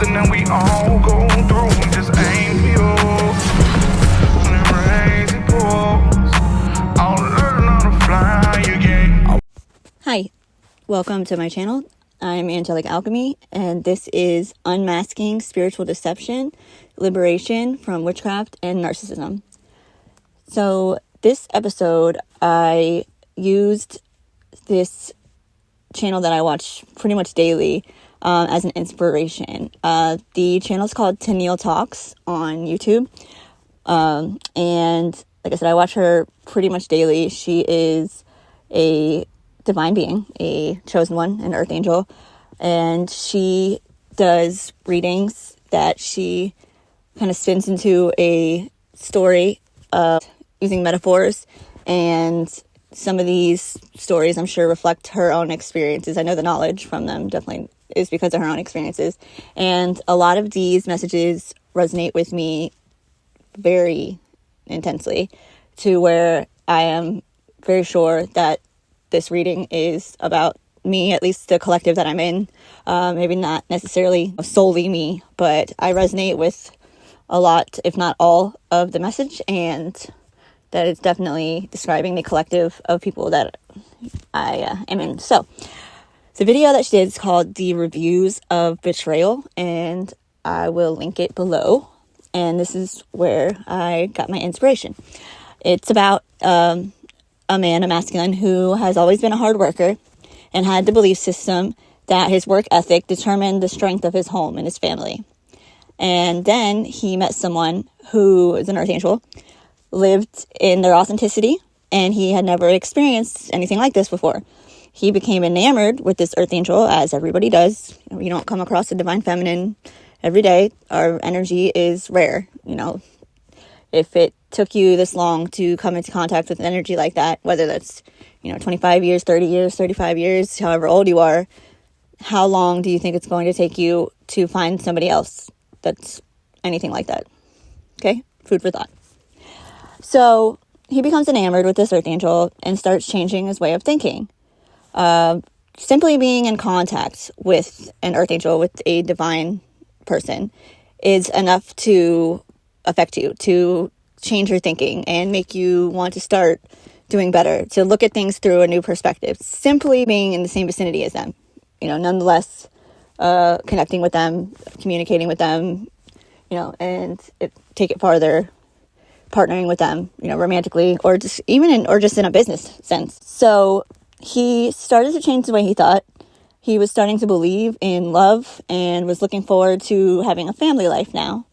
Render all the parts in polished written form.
something that we all go through. We just ain't pure. I'll learn how to fly again. Hi, welcome to my channel. I'm Angelic Alchemy, and this is Unmasking Spiritual Deception, Liberation from Witchcraft and Narcissism. So this episode, I used this channel that I watch pretty much daily as an inspiration. The channel is called Tennille Talks on YouTube. And like I said, I watch her pretty much daily. She is a divine being, a chosen one, an earth angel, and she does readings that she kind of spins into a story using metaphors, and some of these stories I'm sure reflect her own experiences. I know the knowledge from them definitely is because of her own experiences, and a lot of these messages resonate with me very intensely, to where I am very sure that this reading is about me, at least the collective that I'm in. Maybe not necessarily solely me, but I resonate with a lot, if not all, of the message, and that it's definitely describing the collective of people that I am in. So the video that she did is called The Reviews of Betrayal, and I will link it below. And this is where I got my inspiration. It's about a man, a masculine, who has always been a hard worker and had the belief system that his work ethic determined the strength of his home and his family. And then he met someone who is an earth angel, lived in their authenticity, and he had never experienced anything like this before. He became enamored with this earth angel, as everybody does. You don't come across a divine feminine every day. Our energy is rare. If it took you this long to come into contact with an energy like that, whether that's 25 years, 30 years, 35 years, however old you are, how long do you think it's going to take you to find somebody else that's anything like that? Okay, food for thought. So he becomes enamored with this earth angel and starts changing his way of thinking. Simply being in contact with an earth angel, with a divine person, is enough to affect you, to change your thinking and make you want to start doing better, to look at things through a new perspective. Simply being in the same vicinity as them, nonetheless, connecting with them, communicating with them, and take it farther, partnering with them, romantically, or just in a business sense. So he started to change the way he thought. He was starting to believe in love and was looking forward to having a family life now,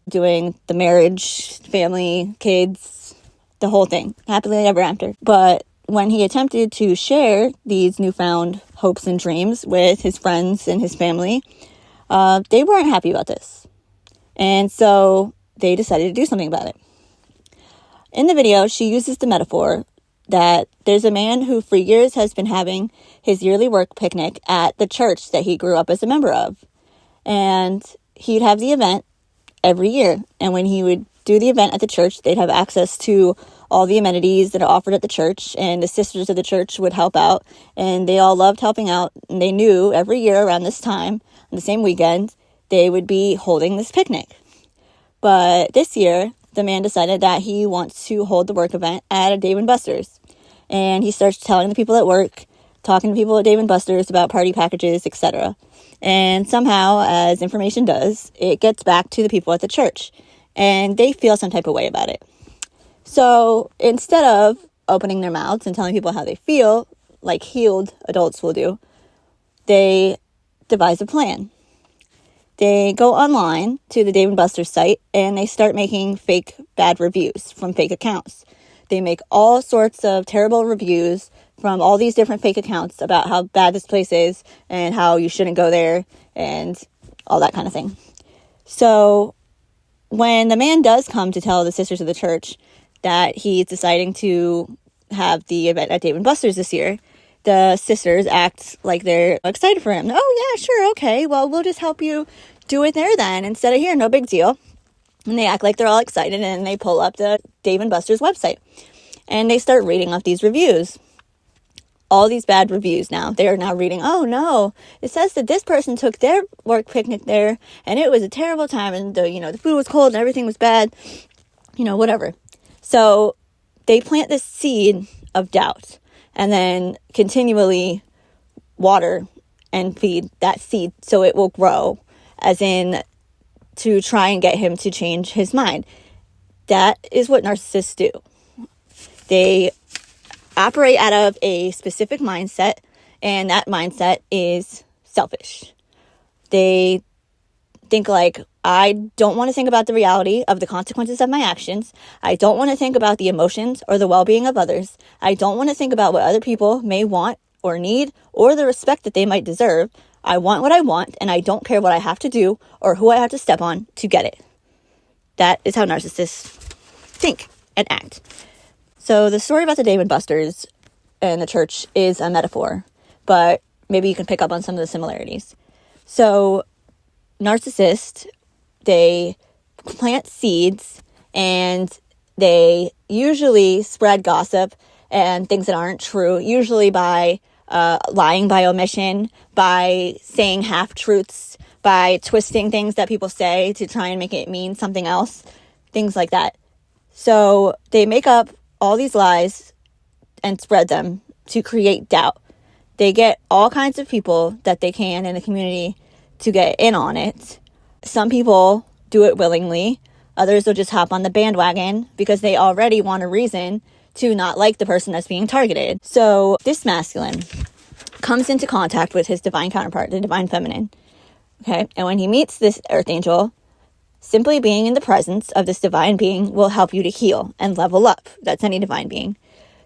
doing the marriage, family, kids, the whole thing, happily ever after. But when he attempted to share these newfound hopes and dreams with his friends and his family, they weren't happy about this. And so they decided to do something about it. In the video, she uses the metaphor that there's a man who for years has been having his yearly work picnic at the church that he grew up as a member of. And he'd have the event every year. And when he would do the event at the church, they'd have access to all the amenities that are offered at the church, and the sisters of the church would help out, and they all loved helping out. And they knew every year around this time, on the same weekend, they would be holding this picnic. But this year, the man decided that he wants to hold the work event at a Dave & Buster's. And he starts telling the people at work, talking to people at Dave & Buster's about party packages, etc. And somehow, as information does, it gets back to the people at the church. And they feel some type of way about it. So instead of opening their mouths and telling people how they feel, like healed adults will do, they devise a plan. They go online to the Dave & Buster's site and they start making fake bad reviews from fake accounts. They make all sorts of terrible reviews from all these different fake accounts about how bad this place is and how you shouldn't go there and all that kind of thing. So when the man does come to tell the sisters of the church that he's deciding to have the event at Dave & Buster's this year, the sisters act like they're excited for him. Oh, yeah, sure, okay. Well, we'll just help you do it there then instead of here. No big deal. And they act like they're all excited, and they pull up the Dave & Buster's website. And they start reading off these reviews. all these bad reviews now. They are now reading, oh no, it says that this person took their work picnic there and it was a terrible time and the food was cold and everything was bad, whatever. So they plant this seed of doubt and then continually water and feed that seed so it will grow, as in to try and get him to change his mind. That is what narcissists do. They operate out of a specific mindset, and that mindset is selfish. They think like, I don't want to think about the reality of the consequences of my actions. I don't want to think about the emotions or the well-being of others. I don't want to think about what other people may want or need or the respect that they might deserve. I want what I want, and I don't care what I have to do or who I have to step on to get it. That is how narcissists think and act. So the story about the Dave and Buster's and the church is a metaphor, but maybe you can pick up on some of the similarities. So narcissists, they plant seeds and they usually spread gossip and things that aren't true, usually by lying by omission, by saying half-truths, by twisting things that people say to try and make it mean something else, things like that. So they make up all these lies and spread them to create doubt. They get all kinds of people that they can in the community to get in on it. Some people do it willingly. Others will just hop on the bandwagon because they already want a reason to not like the person that's being targeted. So this masculine comes into contact with his divine counterpart, the divine feminine. Okay, and when he meets this earth angel, simply being in the presence of this divine being will help you to heal and level up. That's any divine being.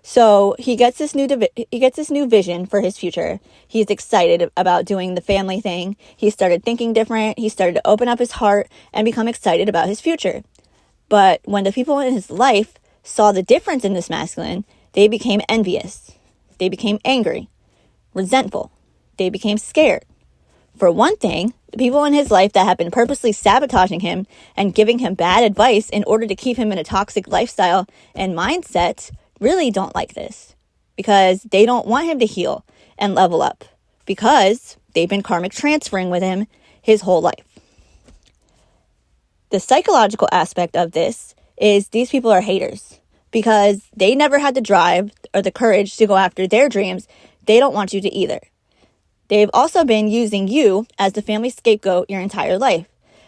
So he gets this new vision for his future. He's excited about doing the family thing. He started thinking different. He started to open up his heart and become excited about his future. But when the people in his life saw the difference in this masculine, they became envious. They became angry, resentful. They became scared. For one thing, the people in his life that have been purposely sabotaging him and giving him bad advice in order to keep him in a toxic lifestyle and mindset really don't like this, because they don't want him to heal and level up, because they've been karmic transferring with him his whole life. The psychological aspect of this is these people are haters because they never had the drive or the courage to go after their dreams. They don't want you to either. They've also been using you as the family scapegoat your entire life,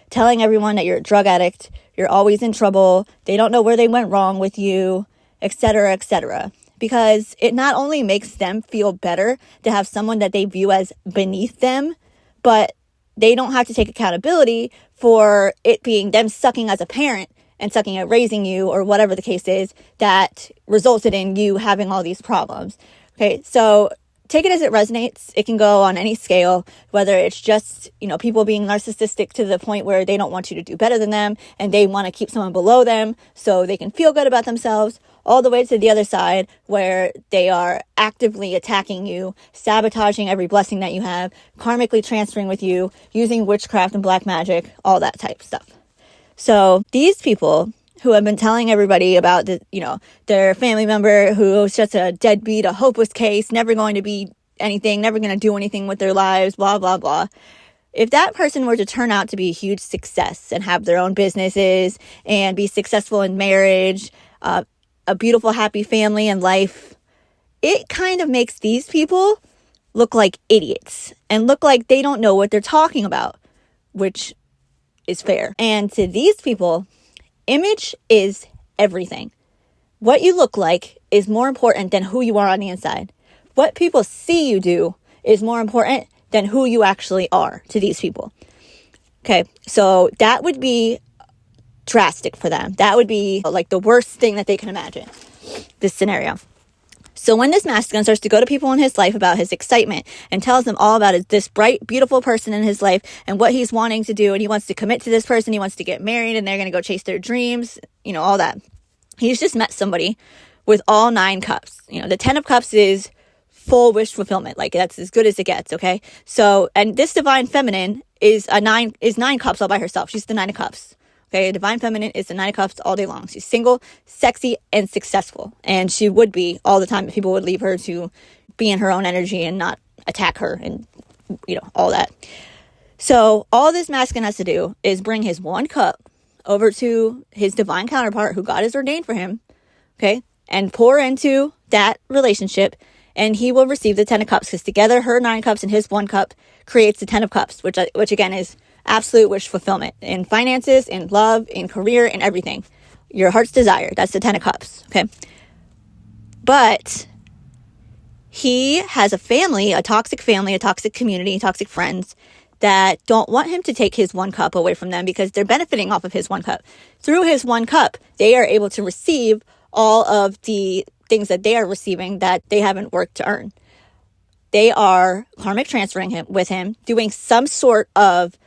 telling everyone that you're a drug addict, you're always in trouble, they don't know where they went wrong with you, etc., etc. Because it not only makes them feel better to have someone that they view as beneath them, but they don't have to take accountability for it being them sucking as a parent and sucking at raising you, or whatever the case is, that resulted in you having all these problems. Okay, so take it as it resonates. It can go on any scale, whether it's just, people being narcissistic to the point where they don't want you to do better than them and they want to keep someone below them so they can feel good about themselves, all the way to the other side where they are actively attacking you, sabotaging every blessing that you have, karmically transferring with you, using witchcraft and black magic, all that type of stuff. So these people who have been telling everybody about their family member who is just a deadbeat, a hopeless case, never going to be anything, never going to do anything with their lives, blah, blah, blah. If that person were to turn out to be a huge success and have their own businesses and be successful in marriage, a beautiful, happy family and life, it kind of makes these people look like idiots and look like they don't know what they're talking about, which is fair. And to these people, image is everything. What you look like is more important than who you are on the inside. What people see you do is more important than who you actually are to these people. Okay, so that would be drastic for them. That would be like the worst thing that they can imagine, this scenario. So when this masculine starts to go to people in his life about his excitement and tells them all about this bright, beautiful person in his life and what he's wanting to do, and he wants to commit to this person, he wants to get married, and they're going to go chase their dreams, all that. He's just met somebody with all 9 cups. The 10 of cups is full wish fulfillment. Like, that's as good as it gets, okay? So, and this divine feminine is 9 cups all by herself. She's the 9 of cups. Okay, a divine feminine is the 9 of cups all day long. She's single, sexy, and successful. And she would be all the time if people would leave her to be in her own energy and not attack her and, all that. So all this masculine has to do is bring his 1 cup over to his divine counterpart who God has ordained for him, okay, and pour into that relationship, and he will receive the 10 of cups, because together her 9 cups and his 1 cup creates the 10 of cups, which again is absolute wish fulfillment in finances, in love, in career, in everything. Your heart's desire. That's the 10 of cups, okay? But he has a family, a toxic community, toxic friends that don't want him to take his 1 cup away from them, because they're benefiting off of his 1 cup. Through his 1 cup, they are able to receive all of the things that they are receiving that they haven't worked to earn. They are karmic transferring him with him, doing some sort of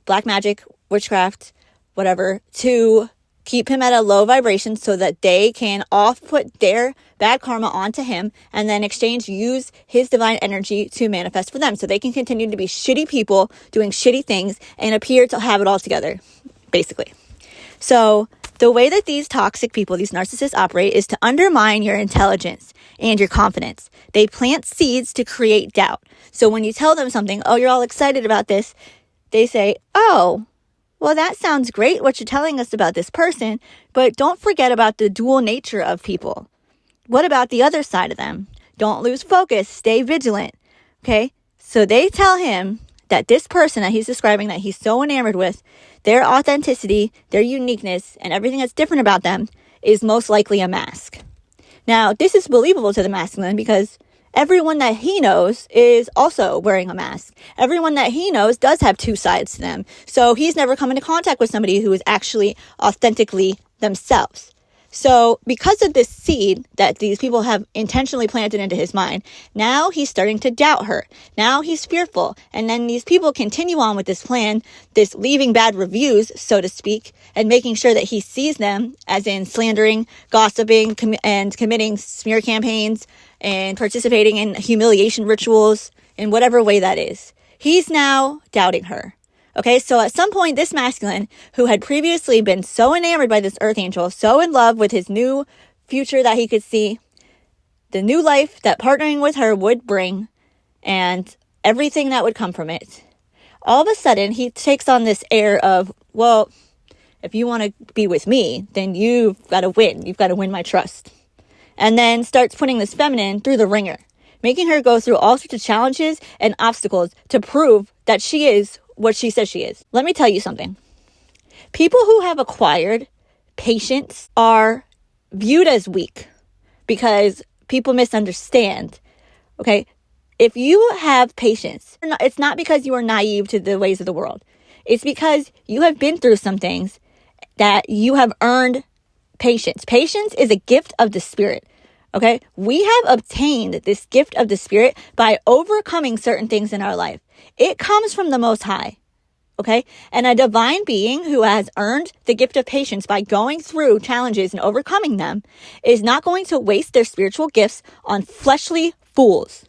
black magic, witchcraft, whatever, to keep him at a low vibration so that they can off-put their bad karma onto him, and then in exchange use his divine energy to manifest for them, so they can continue to be shitty people doing shitty things and appear to have it all together, basically. So the way that these toxic people, these narcissists operate, is to undermine your intelligence and your confidence. They plant seeds to create doubt. So when you tell them something, oh, you're all excited about this, they say, oh, well, that sounds great, what you're telling us about this person, but don't forget about the dual nature of people. What about the other side of them? Don't lose focus. Stay vigilant. Okay? So they tell him that this person that he's describing, that he's so enamored with, their authenticity, their uniqueness, and everything that's different about them is most likely a mask. Now, this is believable to the masculine because everyone that he knows is also wearing a mask. Everyone that he knows does have 2 sides to them. So he's never come into contact with somebody who is actually authentically themselves. So because of this seed that these people have intentionally planted into his mind, now he's starting to doubt her. Now he's fearful. And then these people continue on with this plan, this leaving bad reviews, so to speak, and making sure that he sees them, as in slandering, gossiping, and committing smear campaigns, and participating in humiliation rituals in whatever way that is. He's now doubting her. Okay, so at some point, this masculine, who had previously been so enamored by this earth angel, so in love with his new future that he could see, the new life that partnering with her would bring, and everything that would come from it, all of a sudden, he takes on this air of, well, if you want to be with me, then you've got to win. You've got to win my trust. And then starts putting this feminine through the ringer, making her go through all sorts of challenges and obstacles to prove that she is what she says she is. Let me tell you something. People who have acquired patience are viewed as weak because people misunderstand. Okay? If you have patience, it's not because you are naive to the ways of the world. It's because you have been through some things that you have earned patience. Patience is a gift of the spirit. Okay? We have obtained this gift of the spirit by overcoming certain things in our life. It comes from the Most High. Okay? And a divine being who has earned the gift of patience by going through challenges and overcoming them is not going to waste their spiritual gifts on fleshly fools.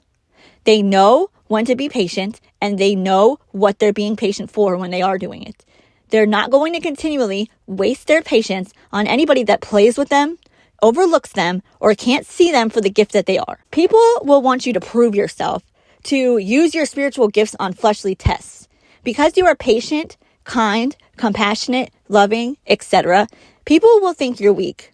They know when to be patient, and they know what they're being patient for when they are doing it. They're not going to continually waste their patience on anybody that plays with them, overlooks them, or can't see them for the gift that they are. People will want you to prove yourself, to use your spiritual gifts on fleshly tests. Because you are patient, kind, compassionate, loving, etc., people will think you're weak,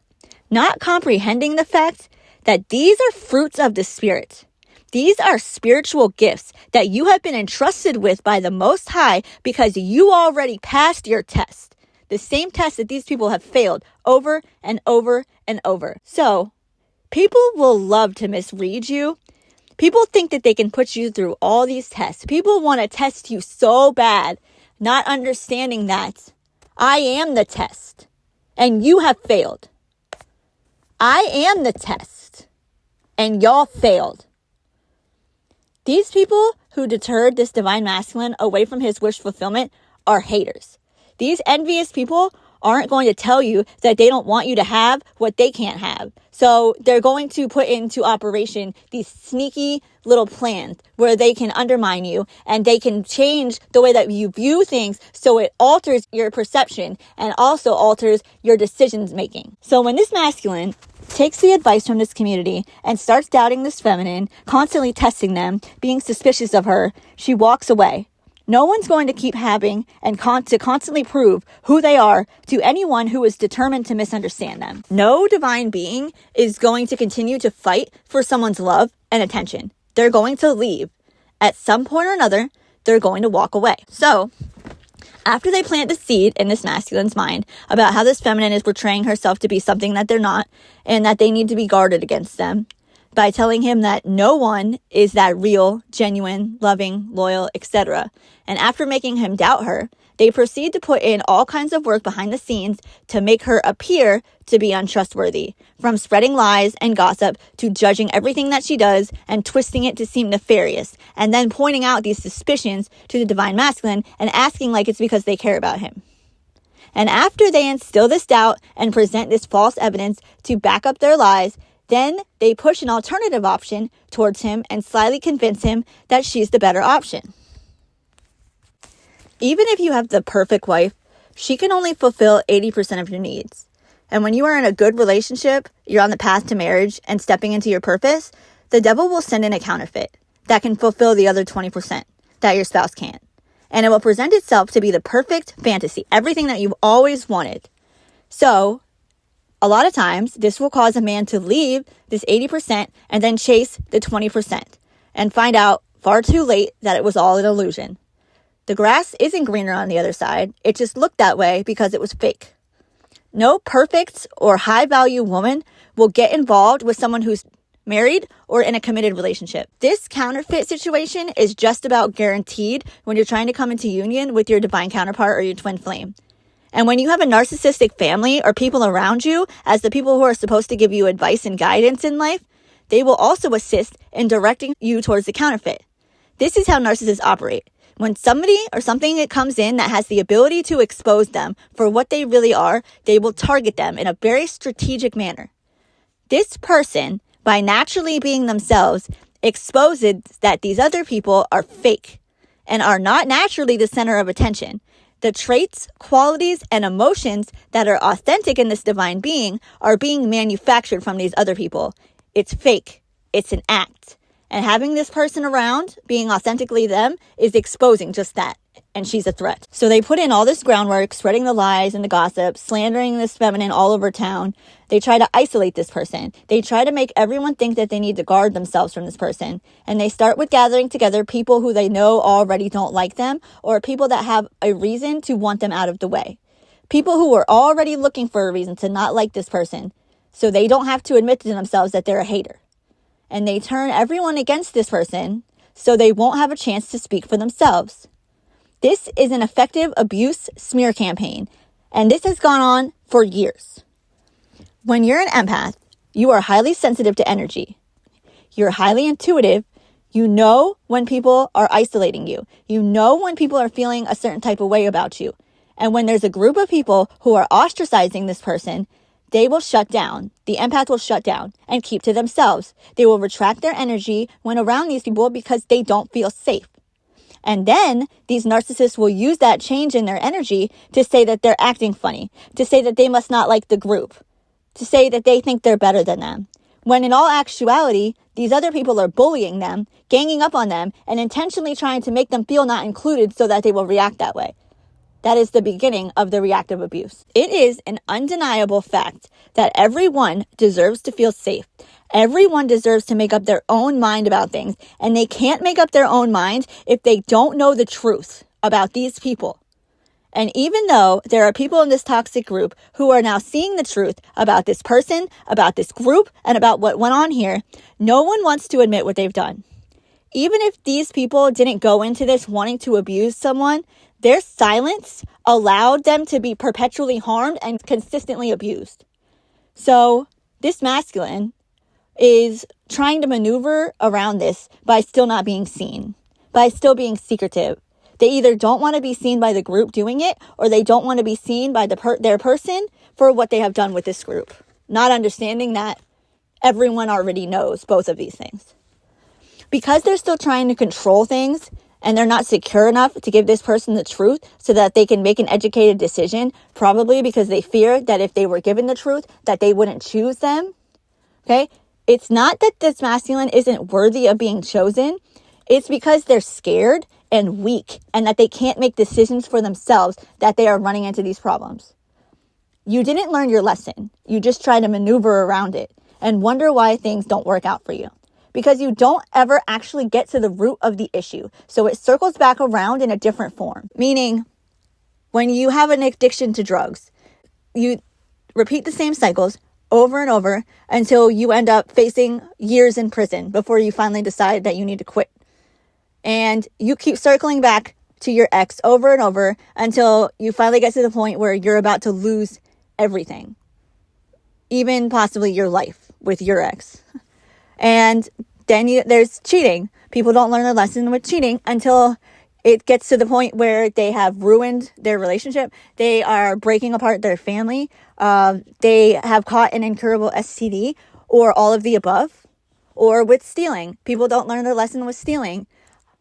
not comprehending the fact that these are fruits of the Spirit. These are spiritual gifts that you have been entrusted with by the Most High because you already passed your test. The same test that these people have failed over and over and over. So, people will love to misread you. People think that they can put you through all these tests. People want to test you so bad, not understanding that I am the test and you have failed. I am the test and y'all failed. These people who deterred this divine masculine away from his wish fulfillment are haters. These envious people aren't going to tell you that they don't want you to have what they can't have. So they're going to put into operation these sneaky little plans where they can undermine you and they can change the way that you view things so it alters your perception and also alters your decisions making. So when this masculine takes the advice from this community and starts doubting this feminine, constantly testing them, being suspicious of her, she walks away. No one's going to keep having and constantly prove who they are to anyone who is determined to misunderstand them. No divine being is going to continue to fight for someone's love and attention. They're going to leave. At some point or another, they're going to walk away. So, after they plant the seed in this masculine's mind about how this feminine is portraying herself to be something that they're not and that they need to be guarded against them, by telling him that no one is that real, genuine, loving, loyal, etc. And after making him doubt her, they proceed to put in all kinds of work behind the scenes to make her appear to be untrustworthy, from spreading lies and gossip to judging everything that she does and twisting it to seem nefarious, and then pointing out these suspicions to the divine masculine and asking like it's because they care about him. And after they instill this doubt and present this false evidence to back up their lies, then they push an alternative option towards him and slyly convince him that she's the better option. Even if you have the perfect wife, she can only fulfill 80% of your needs. And when you are in a good relationship, you're on the path to marriage and stepping into your purpose, the devil will send in a counterfeit that can fulfill the other 20% that your spouse can't. And it will present itself to be the perfect fantasy, everything that you've always wanted. So, a lot of times, this will cause a man to leave this 80% and then chase the 20% and find out far too late that it was all an illusion. The grass isn't greener on the other side. It just looked that way because it was fake. No perfect or high-value woman will get involved with someone who's married or in a committed relationship. This counterfeit situation is just about guaranteed when you're trying to come into union with your divine counterpart or your twin flame. And when you have a narcissistic family or people around you as the people who are supposed to give you advice and guidance in life, they will also assist in directing you towards the counterfeit. This is how narcissists operate. When somebody or something comes in that has the ability to expose them for what they really are, they will target them in a very strategic manner. This person, by naturally being themselves, exposes that these other people are fake and are not naturally the center of attention. The traits, qualities, and emotions that are authentic in this divine being are being manufactured from these other people. It's fake. It's an act. And having this person around, being authentically them, is exposing just that. And she's a threat. So they put in all this groundwork, spreading the lies and the gossip, slandering this feminine all over town. They try to isolate this person. They try to make everyone think that they need to guard themselves from this person. And they start with gathering together people who they know already don't like them, or people that have a reason to want them out of the way. People who are already looking for a reason to not like this person, so they don't have to admit to themselves that they're a hater. And they turn everyone against this person, so they won't have a chance to speak for themselves. This is an effective abuse smear campaign, and this has gone on for years. When you're an empath, you are highly sensitive to energy. You're highly intuitive. You know when people are isolating you. You know when people are feeling a certain type of way about you. And when there's a group of people who are ostracizing this person, they will shut down. The empath will shut down and keep to themselves. They will retract their energy when around these people because they don't feel safe. And then these narcissists will use that change in their energy to say that they're acting funny, to say that they must not like the group, to say that they think they're better than them. When in all actuality, these other people are bullying them, ganging up on them, and intentionally trying to make them feel not included so that they will react that way. That is the beginning of the reactive abuse. It is an undeniable fact that everyone deserves to feel safe. Everyone deserves to make up their own mind about things, and they can't make up their own mind if they don't know the truth about these people. And even though there are people in this toxic group who are now seeing the truth about this person, about this group, and about what went on here, no one wants to admit what they've done. Even if these people didn't go into this wanting to abuse someone, their silence allowed them to be perpetually harmed and consistently abused. So this masculine is trying to maneuver around this by still not being seen, by still being secretive. They either don't want to be seen by the group doing it, or they don't want to be seen by their person for what they have done with this group, not understanding that everyone already knows both of these things. Because they're still trying to control things, and they're not secure enough to give this person the truth so that they can make an educated decision, probably because they fear that if they were given the truth, that they wouldn't choose them, Okay? It's not that this masculine isn't worthy of being chosen. It's because they're scared and weak and that they can't make decisions for themselves that they are running into these problems. You didn't learn your lesson. You just try to maneuver around it and wonder why things don't work out for you. Because you don't ever actually get to the root of the issue. So it circles back around in a different form. Meaning, when you have an addiction to drugs, you repeat the same cycles over and over until you end up facing years in prison before you finally decide that you need to quit. And you keep circling back to your ex over and over until you finally get to the point where you're about to lose everything. Even possibly your life with your ex. And then there's cheating. People don't learn their lesson with cheating until it gets to the point where they have ruined their relationship. They are breaking apart their family. They have caught an incurable STD or all of the above. Or with stealing. People don't learn their lesson with stealing.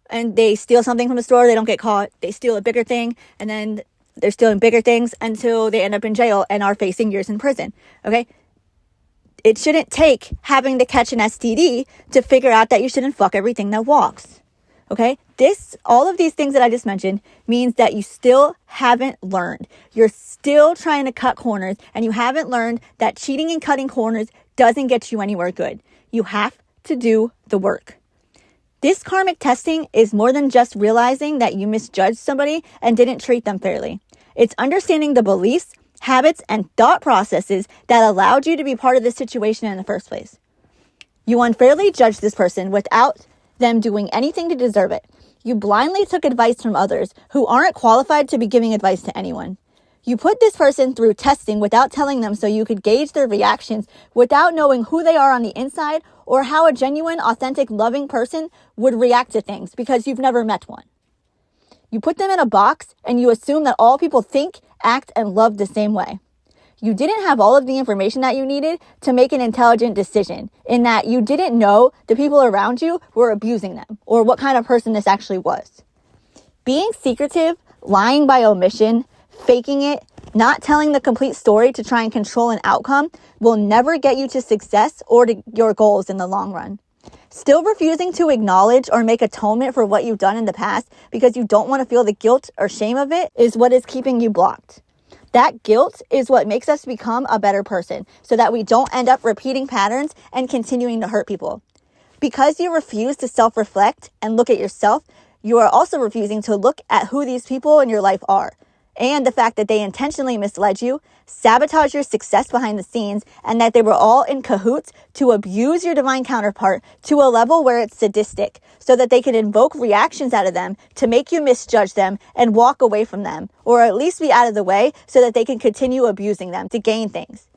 And they steal something from a store. They don't get caught. They steal a bigger thing. And then they're stealing bigger things until they end up in jail and are facing years in prison. Okay? It shouldn't take having to catch an STD to figure out that you shouldn't fuck everything that walks. Okay? All of these things that I just mentioned means that you still haven't learned. You're still trying to cut corners, and you haven't learned that cheating and cutting corners doesn't get you anywhere good. You have to do the work. This karmic testing is more than just realizing that you misjudged somebody and didn't treat them fairly. It's understanding the beliefs, habits, and thought processes that allowed you to be part of this situation in the first place. You unfairly judged this person without them doing anything to deserve it. You blindly took advice from others who aren't qualified to be giving advice to anyone. You put this person through testing without telling them so you could gauge their reactions without knowing who they are on the inside or how a genuine, authentic, loving person would react to things because you've never met one. You put them in a box and you assume that all people think, act, and love the same way. You didn't have all of the information that you needed to make an intelligent decision, in that you didn't know the people around you were abusing them or what kind of person this actually was. Being secretive, lying by omission, faking it, not telling the complete story to try and control an outcome will never get you to success or to your goals in the long run. Still refusing to acknowledge or make atonement for what you've done in the past because you don't want to feel the guilt or shame of it is what is keeping you blocked. That guilt is what makes us become a better person so that we don't end up repeating patterns and continuing to hurt people. Because you refuse to self-reflect and look at yourself, you are also refusing to look at who these people in your life are and the fact that they intentionally misled you, sabotage your success behind the scenes, and that they were all in cahoots to abuse your divine counterpart to a level where it's sadistic so that they can invoke reactions out of them to make you misjudge them and walk away from them, or at least be out of the way so that they can continue abusing them to gain things.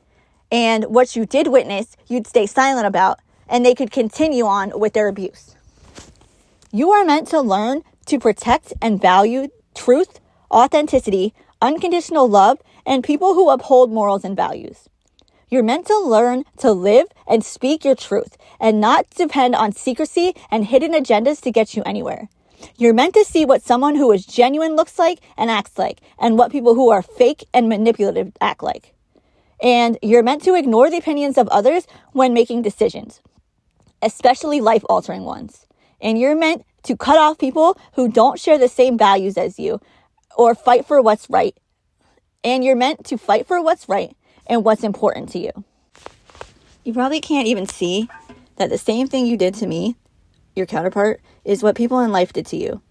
And what you did witness, you'd stay silent about, and they could continue on with their abuse. You are meant to learn to protect and value truth, authenticity, unconditional love, and people who uphold morals and values. You're meant to learn to live and speak your truth and not depend on secrecy and hidden agendas to get you anywhere. You're meant to see what someone who is genuine looks like and acts like, and what people who are fake and manipulative act like. And you're meant to ignore the opinions of others when making decisions, especially life-altering ones. And you're meant to cut off people who don't share the same values as you, or fight for what's right. And you're meant to fight for what's right and what's important to you. You probably can't even see that the same thing you did to me, your counterpart, is what people in life did to you.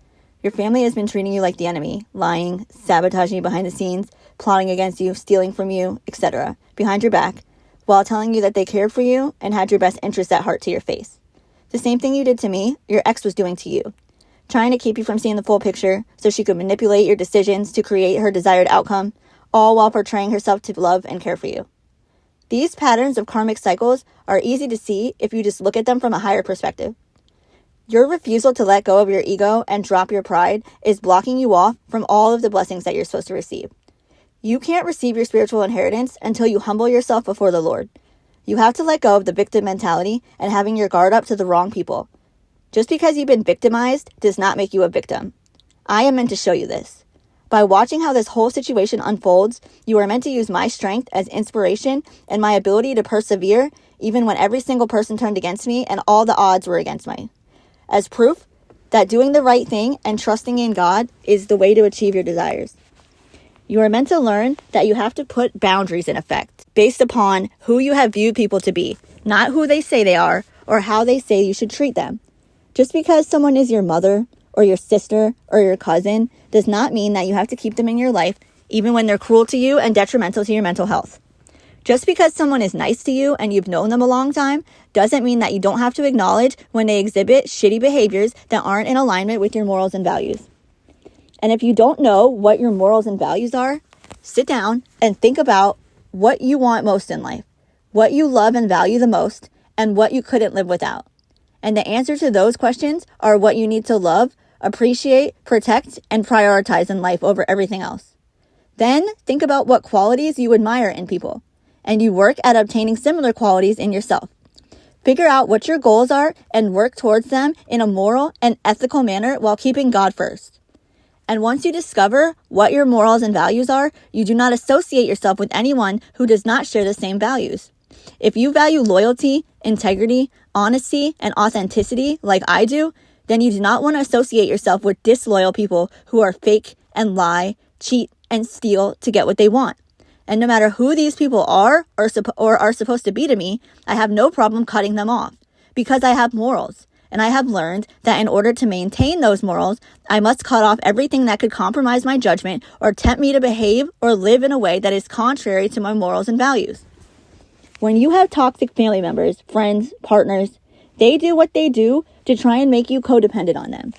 Your family has been treating you like the enemy, lying, sabotaging you behind the scenes, plotting against you, stealing from you, etc., behind your back, while telling you that they cared for you and had your best interests at heart to your face. The same thing you did to me, your ex was doing to you. Trying to keep you from seeing the full picture so she could manipulate your decisions to create her desired outcome, all while portraying herself to love and care for you. These patterns of karmic cycles are easy to see if you just look at them from a higher perspective. Your refusal to let go of your ego and drop your pride is blocking you off from all of the blessings that you're supposed to receive. You can't receive your spiritual inheritance until you humble yourself before the Lord. You have to let go of the victim mentality and having your guard up to the wrong people. Just because you've been victimized does not make you a victim. I am meant to show you this. By watching how this whole situation unfolds, you are meant to use my strength as inspiration and my ability to persevere even when every single person turned against me and all the odds were against me, as proof that doing the right thing and trusting in God is the way to achieve your desires. You are meant to learn that you have to put boundaries in effect based upon who you have viewed people to be, not who they say they are or how they say you should treat them. Just because someone is your mother or your sister or your cousin does not mean that you have to keep them in your life even when they're cruel to you and detrimental to your mental health. Just because someone is nice to you and you've known them a long time doesn't mean that you don't have to acknowledge when they exhibit shitty behaviors that aren't in alignment with your morals and values. And if you don't know what your morals and values are, sit down and think about what you want most in life, what you love and value the most, and what you couldn't live without. And the answer to those questions are what you need to love, appreciate, protect, and prioritize in life over everything else. Then think about what qualities you admire in people, and you work at obtaining similar qualities in yourself. Figure out what your goals are and work towards them in a moral and ethical manner while keeping God first. And once you discover what your morals and values are, you do not associate yourself with anyone who does not share the same values. If you value loyalty, integrity, honesty, and authenticity like I do, then you do not want to associate yourself with disloyal people who are fake and lie, cheat, and steal to get what they want. And no matter who these people are or are supposed to be to me, I have no problem cutting them off because I have morals. And I have learned that in order to maintain those morals, I must cut off everything that could compromise my judgment or tempt me to behave or live in a way that is contrary to my morals and values. When you have toxic family members, friends, partners, they do what they do to try and make you codependent on them.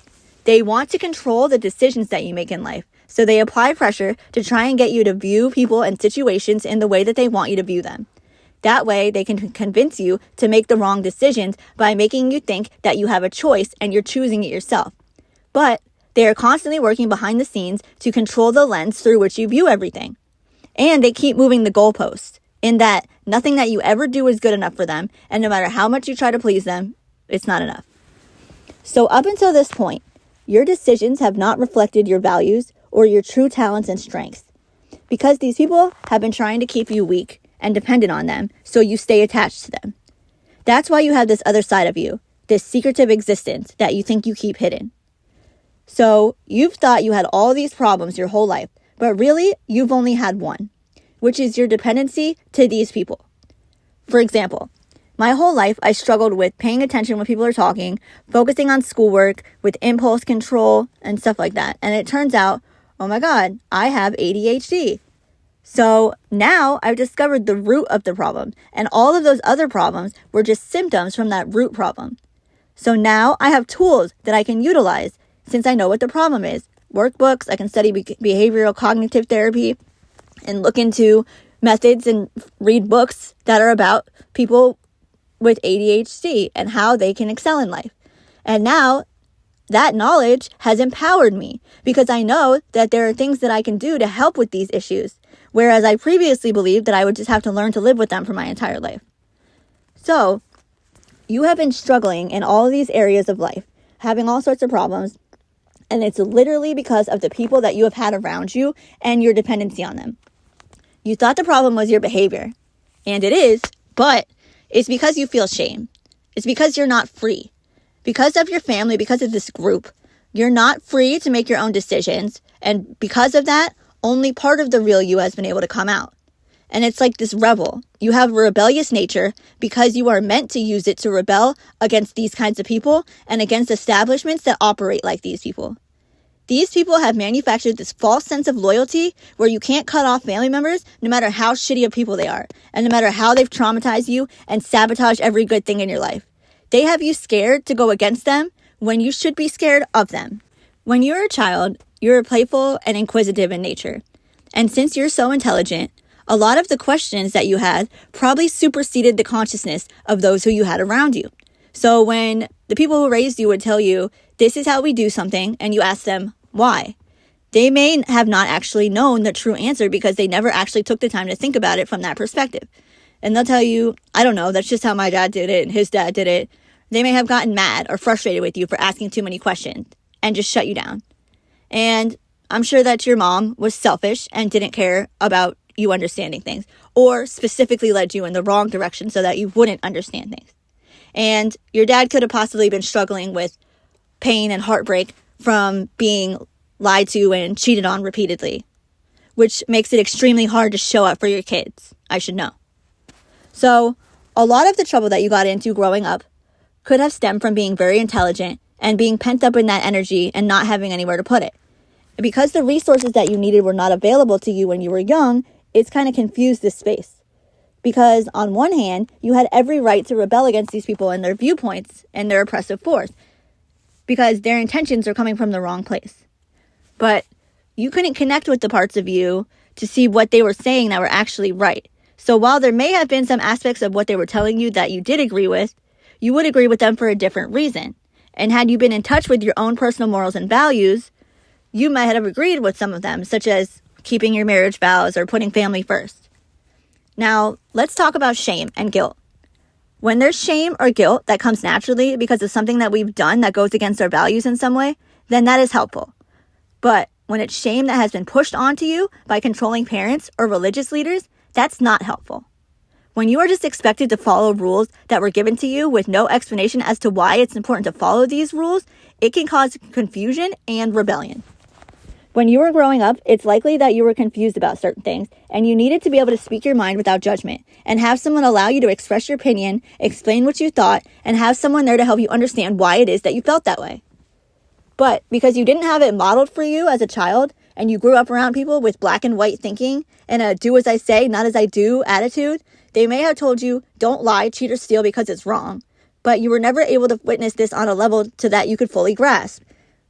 They want to control the decisions that you make in life, so they apply pressure to try and get you to view people and situations in the way that they want you to view them. That way, they can convince you to make the wrong decisions by making you think that you have a choice and you're choosing it yourself. But they are constantly working behind the scenes to control the lens through which you view everything. And they keep moving the goalposts, in that nothing that you ever do is good enough for them, and no matter how much you try to please them, it's not enough. So up until this point, your decisions have not reflected your values or your true talents and strengths, because these people have been trying to keep you weak and dependent on them, so you stay attached to them. That's why you have this other side of you, this secretive existence that you think you keep hidden. So you've thought you had all these problems your whole life, but really you've only had one, which is your dependency to these people. For example, my whole life I struggled with paying attention when people are talking, focusing on schoolwork, with impulse control and stuff like that. And it turns out, oh my God, I have ADHD. So now I've discovered the root of the problem, and all of those other problems were just symptoms from that root problem. So now I have tools that I can utilize since I know what the problem is. Workbooks, I can study behavioral cognitive therapy and look into methods and read books that are about people with ADHD and how they can excel in life. And now that knowledge has empowered me because I know that there are things that I can do to help with these issues. Whereas I previously believed that I would just have to learn to live with them for my entire life. So, you have been struggling in all of these areas of life, having all sorts of problems, and it's literally because of the people that you have had around you and your dependency on them. You thought the problem was your behavior, and it is, but it's because you feel shame. It's because you're not free. Because of your family, because of this group, you're not free to make your own decisions, and because of that, only part of the real you has been able to come out. And it's like this rebel. You have a rebellious nature because you are meant to use it to rebel against these kinds of people and against establishments that operate like these people. These people have manufactured this false sense of loyalty where you can't cut off family members no matter how shitty of people they are, and no matter how they've traumatized you and sabotaged every good thing in your life. They have you scared to go against them when you should be scared of them. When you're a child, you're playful and inquisitive in nature. And since you're so intelligent, a lot of the questions that you had probably superseded the consciousness of those who you had around you. So when the people who raised you would tell you, this is how we do something, and you ask them, why? They may have not actually known the true answer because they never actually took the time to think about it from that perspective. And they'll tell you, I don't know, that's just how my dad did it and his dad did it. They may have gotten mad or frustrated with you for asking too many questions and just shut you down. And I'm sure that your mom was selfish and didn't care about you understanding things, or specifically led you in the wrong direction so that you wouldn't understand things. And your dad could have possibly been struggling with pain and heartbreak from being lied to and cheated on repeatedly, which makes it extremely hard to show up for your kids, I should know. So a lot of the trouble that you got into growing up could have stemmed from being very intelligent and being pent up in that energy and not having anywhere to put it. Because the resources that you needed were not available to you when you were young, it's kind of confused this space. Because on one hand, you had every right to rebel against these people and their viewpoints and their oppressive force, because their intentions are coming from the wrong place. But you couldn't connect with the parts of you to see what they were saying that were actually right. So while there may have been some aspects of what they were telling you that you did agree with, you would agree with them for a different reason. And had you been in touch with your own personal morals and values, you might have agreed with some of them, such as keeping your marriage vows or putting family first. Now, let's talk about shame and guilt. When there's shame or guilt that comes naturally because of something that we've done that goes against our values in some way, then that is helpful. But when it's shame that has been pushed onto you by controlling parents or religious leaders, that's not helpful. When you are just expected to follow rules that were given to you with no explanation as to why it's important to follow these rules, it can cause confusion and rebellion. When you were growing up, it's likely that you were confused about certain things, and you needed to be able to speak your mind without judgment, and have someone allow you to express your opinion, explain what you thought, and have someone there to help you understand why it is that you felt that way. But because you didn't have it modeled for you as a child, and you grew up around people with black and white thinking, and a do as I say, not as I do attitude, they may have told you, don't lie, cheat, or steal because it's wrong. But you were never able to witness this on a level to that you could fully grasp.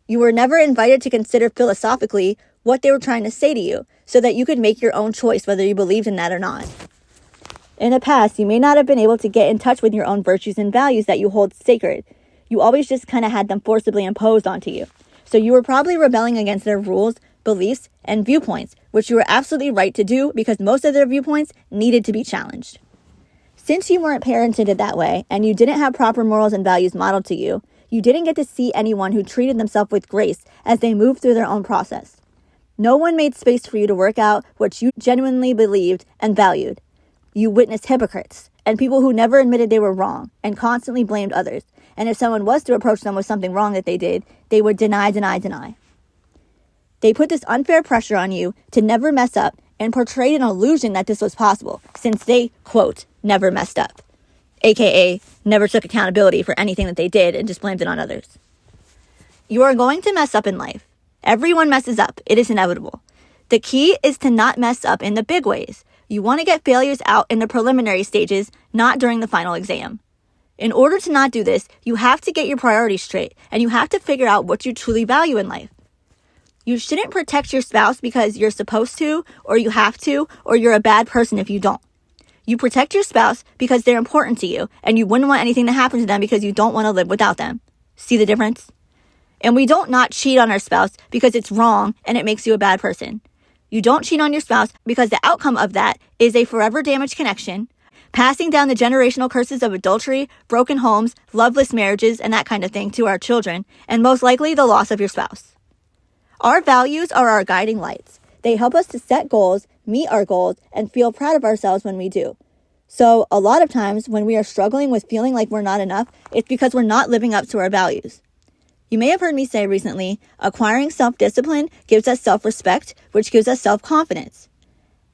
You were never invited to consider philosophically what they were trying to say to you, so that you could make your own choice whether you believed in that or not. In the past, you may not have been able to get in touch with your own virtues and values that you hold sacred. You always just kind of had them forcibly imposed onto you. So you were probably rebelling against their rules, beliefs, and viewpoints, which you were absolutely right to do because most of their viewpoints needed to be challenged. Since you weren't parented that way, and you didn't have proper morals and values modeled to you, you didn't get to see anyone who treated themselves with grace as they moved through their own process. No one made space for you to work out what you genuinely believed and valued. You witnessed hypocrites and people who never admitted they were wrong and constantly blamed others. And if someone was to approach them with something wrong that they did, they would deny. They put this unfair pressure on you to never mess up and portrayed an illusion that this was possible, since they, quote, never messed up. AKA, never took accountability for anything that they did and just blamed it on others. You are going to mess up in life. Everyone messes up. It is inevitable. The key is to not mess up in the big ways. You want to get failures out in the preliminary stages, not during the final exam. In order to not do this, you have to get your priorities straight, and you have to figure out what you truly value in life. You shouldn't protect your spouse because you're supposed to, or you have to, or you're a bad person if you don't. You protect your spouse because they're important to you, and you wouldn't want anything to happen to them because you don't want to live without them. See the difference? And we don't not cheat on our spouse because it's wrong and it makes you a bad person. You don't cheat on your spouse because the outcome of that is a forever damaged connection, passing down the generational curses of adultery, broken homes, loveless marriages, and that kind of thing to our children, and most likely the loss of your spouse. Our values are our guiding lights. They help us to set goals, meet our goals, and feel proud of ourselves when we do. So a lot of times when we are struggling with feeling like we're not enough, it's because we're not living up to our values. You may have heard me say recently, acquiring self-discipline gives us self-respect, which gives us self-confidence.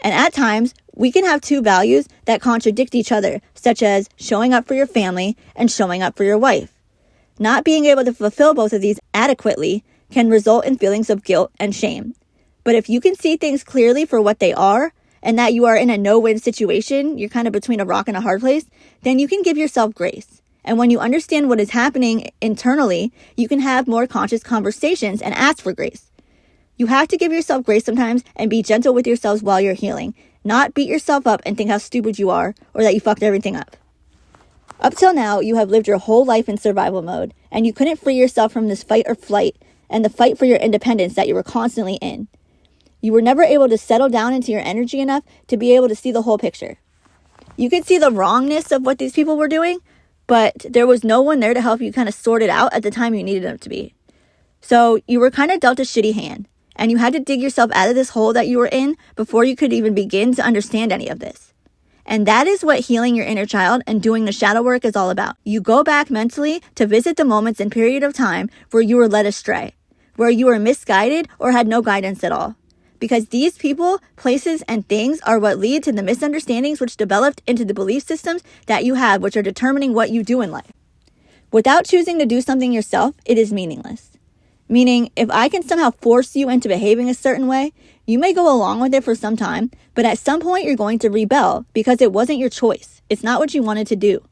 And at times, we can have two values that contradict each other, such as showing up for your family and showing up for your wife. Not being able to fulfill both of these adequately can result in feelings of guilt and shame. But if you can see things clearly for what they are, and that you are in a no-win situation, you're kind of between a rock and a hard place, then you can give yourself grace. And when you understand what is happening internally, you can have more conscious conversations and ask for grace. You have to give yourself grace sometimes and be gentle with yourselves while you're healing, not beat yourself up and think how stupid you are or that you fucked everything up. Up till now, you have lived your whole life in survival mode, and you couldn't free yourself from this fight or flight and the fight for your independence that you were constantly in. You were never able to settle down into your energy enough to be able to see the whole picture. You could see the wrongness of what these people were doing, but there was no one there to help you kind of sort it out at the time you needed them to be. So you were kind of dealt a shitty hand, and you had to dig yourself out of this hole that you were in before you could even begin to understand any of this. And that is what healing your inner child and doing the shadow work is all about. You go back mentally to visit the moments and period of time where you were led astray, where you were misguided or had no guidance at all. Because these people, places, and things are what lead to the misunderstandings which developed into the belief systems that you have, which are determining what you do in life. Without choosing to do something yourself, it is meaningless. Meaning, if I can somehow force you into behaving a certain way, you may go along with it for some time, but at some point you're going to rebel because it wasn't your choice. It's not what you wanted to do.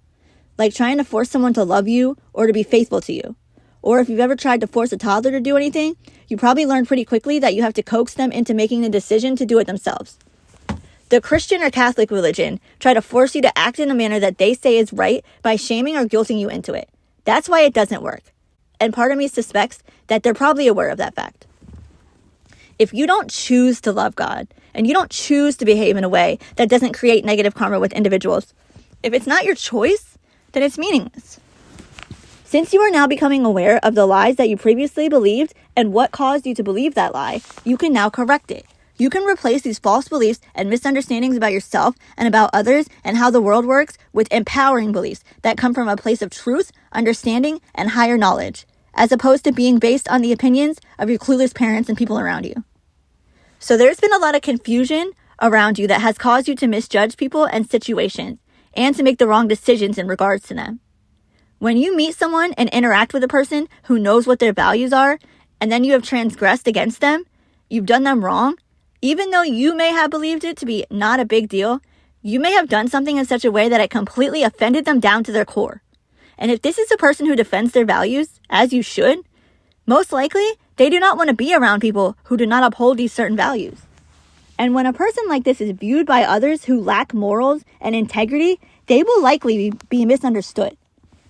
Like trying to force someone to love you or to be faithful to you. Or if you've ever tried to force a toddler to do anything, you probably learned pretty quickly that you have to coax them into making the decision to do it themselves. The Christian or Catholic religion try to force you to act in a manner that they say is right by shaming or guilting you into it. That's why it doesn't work. And part of me suspects that they're probably aware of that fact. If you don't choose to love God, and you don't choose to behave in a way that doesn't create negative karma with individuals, if it's not your choice, then it's meaningless. Since you are now becoming aware of the lies that you previously believed and what caused you to believe that lie, you can now correct it. You can replace these false beliefs and misunderstandings about yourself and about others and how the world works with empowering beliefs that come from a place of truth, understanding, and higher knowledge, as opposed to being based on the opinions of your clueless parents and people around you. So there's been a lot of confusion around you that has caused you to misjudge people and situations and to make the wrong decisions in regards to them. When you meet someone and interact with a person who knows what their values are, and then you have transgressed against them, you've done them wrong, even though you may have believed it to be not a big deal, you may have done something in such a way that it completely offended them down to their core. And if this is a person who defends their values, as you should, most likely they do not want to be around people who do not uphold these certain values. And when a person like this is viewed by others who lack morals and integrity, they will likely be misunderstood.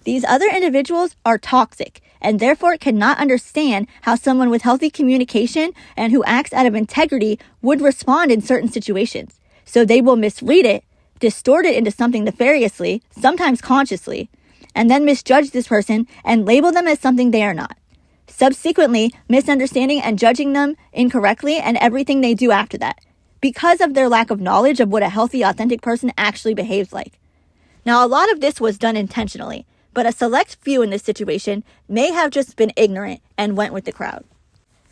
These other individuals are toxic and therefore cannot understand how someone with healthy communication and who acts out of integrity would respond in certain situations. So they will misread it, distort it into something nefariously, sometimes consciously, and then misjudge this person and label them as something they are not. Subsequently, misunderstanding and judging them incorrectly and everything they do after that, because of their lack of knowledge of what a healthy, authentic person actually behaves like. Now, a lot of this was done intentionally, but a select few in this situation may have just been ignorant and went with the crowd.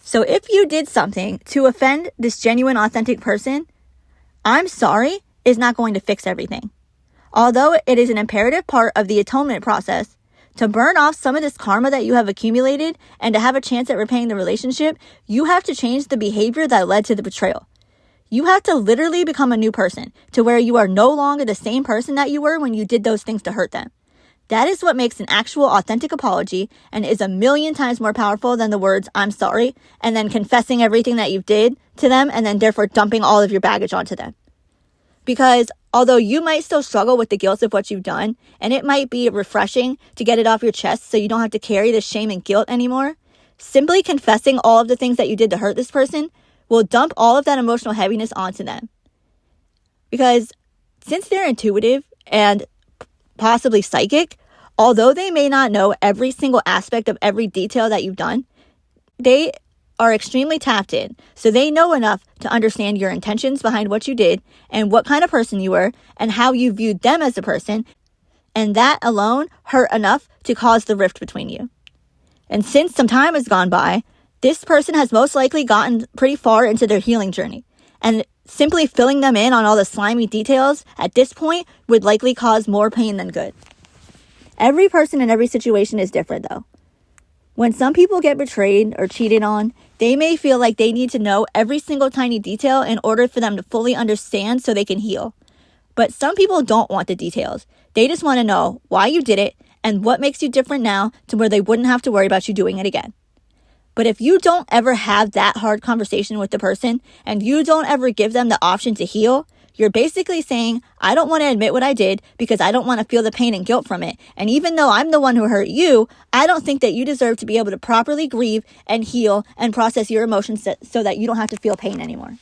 So if you did something to offend this genuine, authentic person, I'm sorry is not going to fix everything. Although it is an imperative part of the atonement process, to burn off some of this karma that you have accumulated and to have a chance at repaying the relationship, you have to change the behavior that led to the betrayal. You have to literally become a new person to where you are no longer the same person that you were when you did those things to hurt them. That is what makes an actual authentic apology and is 1,000,000 times more powerful than the words, I'm sorry, and then confessing everything that you did to them and then therefore dumping all of your baggage onto them. Because although you might still struggle with the guilt of what you've done, and it might be refreshing to get it off your chest so you don't have to carry the shame and guilt anymore, simply confessing all of the things that you did to hurt this person will dump all of that emotional heaviness onto them. Because since they're intuitive and possibly psychic, although they may not know every single aspect of every detail that you've done, they are extremely tapped in, so they know enough to understand your intentions behind what you did and what kind of person you were and how you viewed them as a person, and that alone hurt enough to cause the rift between you. And since some time has gone by, this person has most likely gotten pretty far into their healing journey, and simply filling them in on all the slimy details at this point would likely cause more pain than good. Every person in every situation is different though. When some people get betrayed or cheated on, they may feel like they need to know every single tiny detail in order for them to fully understand so they can heal. But some people don't want the details. They just want to know why you did it and what makes you different now to where they wouldn't have to worry about you doing it again. But if you don't ever have that hard conversation with the person and you don't ever give them the option to heal, you're basically saying, I don't want to admit what I did because I don't want to feel the pain and guilt from it. And even though I'm the one who hurt you, I don't think that you deserve to be able to properly grieve and heal and process your emotions so that you don't have to feel pain anymore.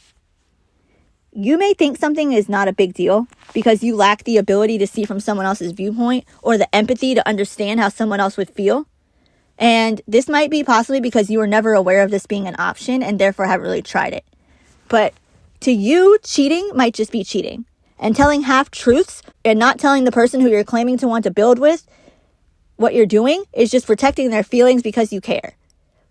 You may think something is not a big deal because you lack the ability to see from someone else's viewpoint or the empathy to understand how someone else would feel. And this might be possibly because you were never aware of this being an option and therefore haven't really tried it. But to you, cheating might just be cheating. And telling half-truths and not telling the person who you're claiming to want to build with what you're doing is just protecting their feelings because you care.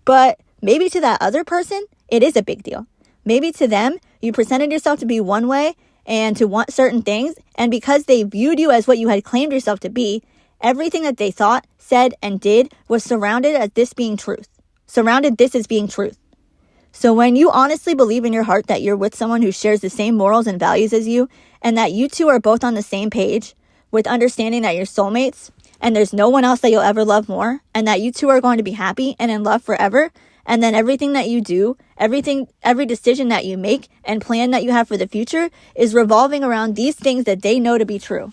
But maybe to that other person, it is a big deal. Maybe to them, you presented yourself to be one way and to want certain things. And because they viewed you as what you had claimed yourself to be, everything that they thought, said, and did was surrounded as this being truth. Surrounded this as being truth. So when you honestly believe in your heart that you're with someone who shares the same morals and values as you, and that you two are both on the same page with understanding that you're soulmates, and there's no one else that you'll ever love more, and that you two are going to be happy and in love forever, and then everything that you do, every decision that you make and plan that you have for the future is revolving around these things that they know to be true.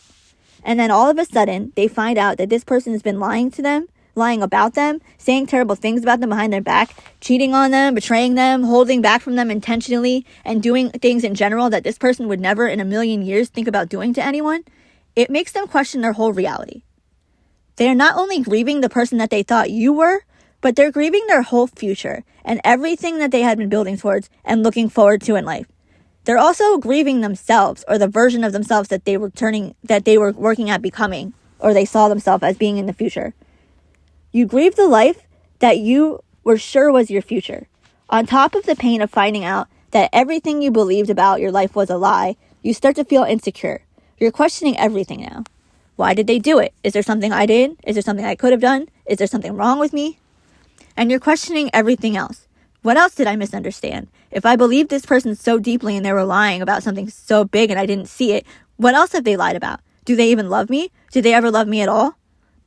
And then all of a sudden, they find out that this person has been lying to them, lying about them, saying terrible things about them behind their back, cheating on them, betraying them, holding back from them intentionally, and doing things in general that this person would never in a million years think about doing to anyone. It makes them question their whole reality. They are not only grieving the person that they thought you were, but they're grieving their whole future and everything that they had been building towards and looking forward to in life. They're also grieving themselves, or the version of themselves that they were working at becoming, or they saw themselves as being in the future. You grieve the life that you were sure was your future. On top of the pain of finding out that everything you believed about your life was a lie, you start to feel insecure. You're questioning everything now. Why did they do it? Is there something I did? Is there something I could have done? Is there something wrong with me? And you're questioning everything else. What else did I misunderstand? If I believed this person so deeply and they were lying about something so big and I didn't see it, what else have they lied about? Do they even love me? Did they ever love me at all?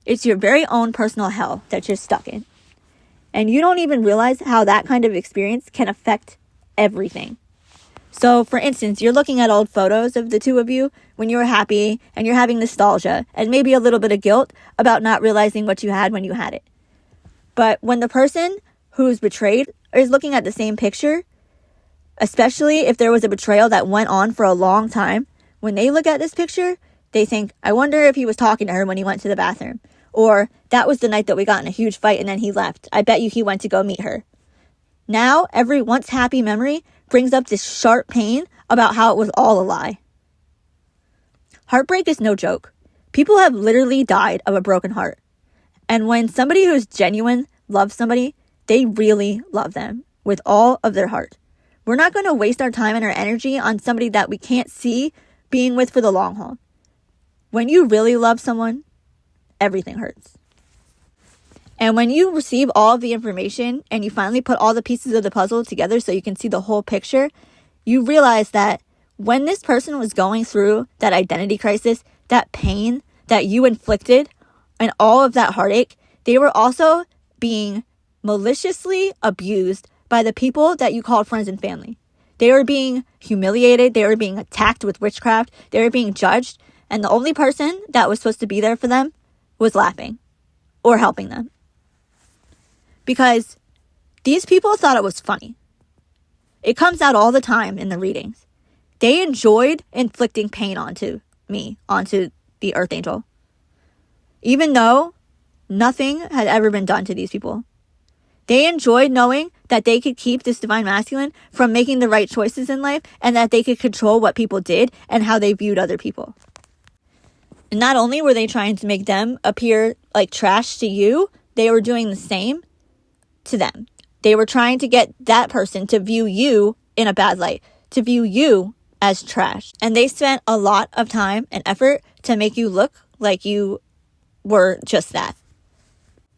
It's your very own personal hell that you're stuck in. And you don't even realize how that kind of experience can affect everything. So, for instance, you're looking at old photos of the two of you when you were happy and you're having nostalgia and maybe a little bit of guilt about not realizing what you had when you had it. But when the person who's betrayed is looking at the same picture, especially if there was a betrayal that went on for a long time, when they look at this picture, they think, I wonder if he was talking to her when he went to the bathroom. Or, that was the night that we got in a huge fight and then he left. I bet you he went to go meet her. Now, every once happy memory brings up this sharp pain about how it was all a lie. Heartbreak is no joke. People have literally died of a broken heart. And when somebody who's genuine loves somebody, they really love them with all of their heart. We're not going to waste our time and our energy on somebody that we can't see being with for the long haul. When you really love someone, everything hurts. And when you receive all of the information and you finally put all the pieces of the puzzle together so you can see the whole picture, you realize that when this person was going through that identity crisis, that pain that you inflicted, and all of that heartache, they were also being maliciously abused by the people that you called friends and family. They were being humiliated. They were being attacked with witchcraft. They were being judged. And the only person that was supposed to be there for them was laughing or helping them. Because these people thought it was funny. It comes out all the time in the readings. They enjoyed inflicting pain onto me, onto the Earth Angel. Even though nothing had ever been done to these people. They enjoyed knowing that they could keep this divine masculine from making the right choices in life and that they could control what people did and how they viewed other people. And not only were they trying to make them appear like trash to you, they were doing the same to them. They were trying to get that person to view you in a bad light, to view you as trash. And they spent a lot of time and effort to make you look like you were just that.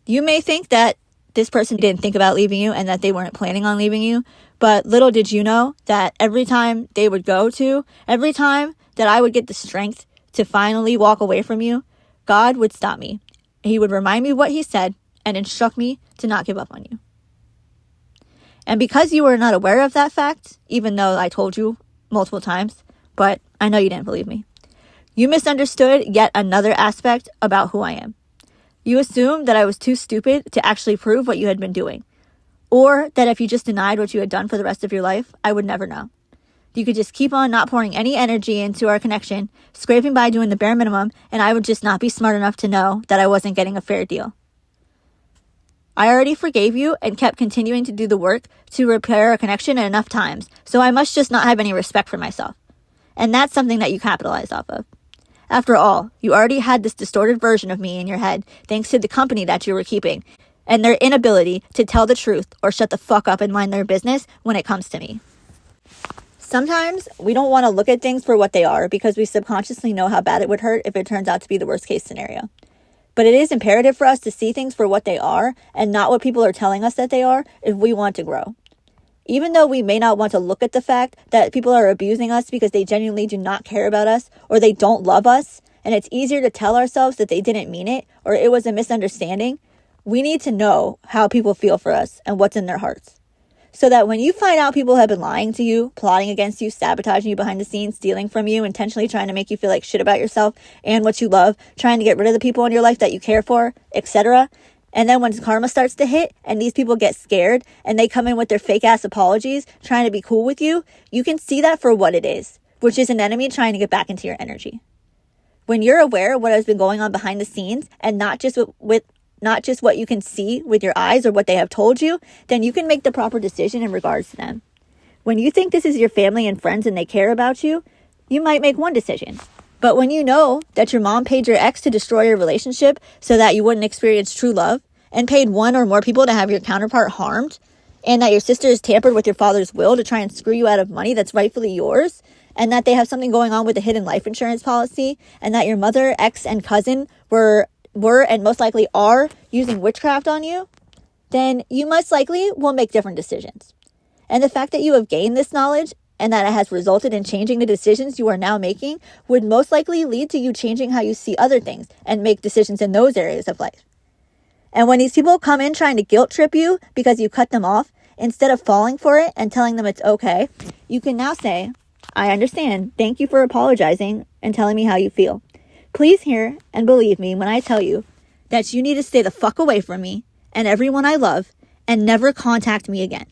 You may think that this person didn't think about leaving you and that they weren't planning on leaving you, but little did you know that every time that I would get the strength to finally walk away from you, God would stop me. He would remind me what he said and instruct me to not give up on you. And because you were not aware of that fact, even though I told you multiple times, but I know you didn't believe me, you misunderstood yet another aspect about who I am. You assumed that I was too stupid to actually prove what you had been doing, or that if you just denied what you had done for the rest of your life, I would never know. You could just keep on not pouring any energy into our connection, scraping by doing the bare minimum, and I would just not be smart enough to know that I wasn't getting a fair deal. I already forgave you and kept continuing to do the work to repair a connection enough times, so I must just not have any respect for myself. And that's something that you capitalized off of. After all, you already had this distorted version of me in your head thanks to the company that you were keeping and their inability to tell the truth or shut the fuck up and mind their business when it comes to me. Sometimes we don't want to look at things for what they are because we subconsciously know how bad it would hurt if it turns out to be the worst case scenario. But it is imperative for us to see things for what they are and not what people are telling us that they are if we want to grow. Even though we may not want to look at the fact that people are abusing us because they genuinely do not care about us or they don't love us, and it's easier to tell ourselves that they didn't mean it or it was a misunderstanding, we need to know how people feel for us and what's in their hearts. So that when you find out people have been lying to you, plotting against you, sabotaging you behind the scenes, stealing from you, intentionally trying to make you feel like shit about yourself and what you love, trying to get rid of the people in your life that you care for, etc. And then when karma starts to hit and these people get scared and they come in with their fake ass apologies, trying to be cool with you, you can see that for what it is, which is an enemy trying to get back into your energy. When you're aware of what has been going on behind the scenes and not just what you can see with your eyes or what they have told you, then you can make the proper decision in regards to them. When you think this is your family and friends and they care about you, you might make one decision. But when you know that your mom paid your ex to destroy your relationship so that you wouldn't experience true love, and paid one or more people to have your counterpart harmed, and that your sister is tampered with your father's will to try and screw you out of money that's rightfully yours, and that they have something going on with a hidden life insurance policy, and that your mother, ex, and cousin were and most likely are using witchcraft on you, then you most likely will make different decisions. And the fact that you have gained this knowledge and that it has resulted in changing the decisions you are now making would most likely lead to you changing how you see other things and make decisions in those areas of life. And when these people come in trying to guilt trip you because you cut them off, instead of falling for it and telling them it's okay, you can now say, I understand. Thank you for apologizing and telling me how you feel. Please hear and believe me when I tell you that you need to stay the fuck away from me and everyone I love and never contact me again.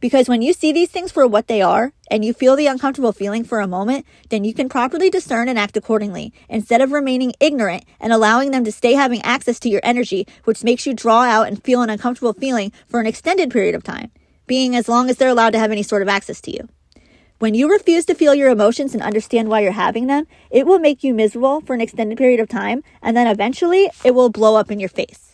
Because when you see these things for what they are and you feel the uncomfortable feeling for a moment, then you can properly discern and act accordingly instead of remaining ignorant and allowing them to stay having access to your energy, which makes you draw out and feel an uncomfortable feeling for an extended period of time, being as long as they're allowed to have any sort of access to you. When you refuse to feel your emotions and understand why you're having them, it will make you miserable for an extended period of time, and then eventually it will blow up in your face.